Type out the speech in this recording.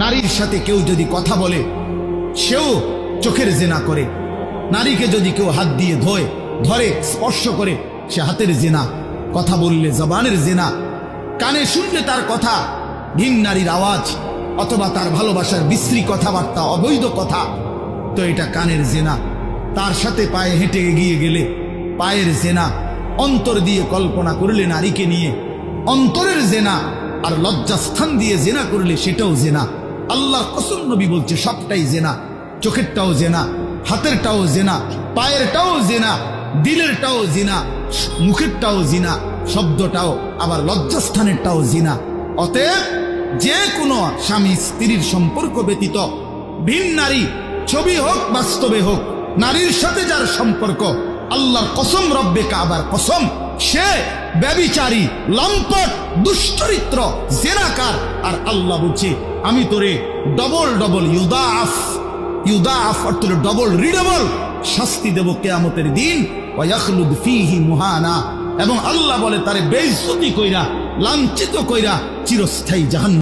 নারীর সাথে কেউ যদি কথা বলে সেও চোখের জেনা করে। নারীকে যদি কেউ হাত দিয়ে ধরে স্পর্শ করে সে হাতের জেনা। কথা বললে জবানের জেনা। কানে শুনলে তার কথা ভিন নারীর আওয়াজ অথবা তার ভালোবাসার বিশ্রী কথাবার্তা, অবৈধ কথা, তো এটা কানের জেনা। তার সাথে পায়ে হেঁটে এগিয়ে গেলে পায়ের জেনা। অন্তর দিয়ে কল্পনা করলে নারীকে নিয়ে অন্তরের জেনা। আর লজ্জাস্থান দিয়ে জেনা করলে সেটাও জেনা। আল্লাহ কসম নবী বলছে সবটাই জেনা। চোখেরটাও জেনা, হাতেরটাও জেনা, পায়েরটাও জেনা, দিলেরটাও জিনা, মুখেরটাও জিনা, শব্দটাও আবার লজ্জাস্থানেরটাও জিনা। অতএব যে কোনো স্বামী স্ত্রীর সম্পর্ক ব্যতীত ভিন নারী, ছবি হোক বাস্তবে হোক, নারীর সাথে যার সম্পর্ক, আল্লাহর কসম, রব্বে কাবার কসম, সে ব্যভিচারী, লম্পট, দুশ্চরিত্র, জেনাকার। আর আল্লাহ বলছে আমি তোরে ডবল ডবল ইউদাআফ অর্থ ডবল রিডবল শাস্তি দেব কিয়ামতের দিন। ওয়া ইয়াখলুদ ফীহি মুহানা, এবং আল্লাহ বলে তারে বেইজ্জতি কইরা, লাঞ্ছিত কইরা চিরস্থায়ী জাহান্নাম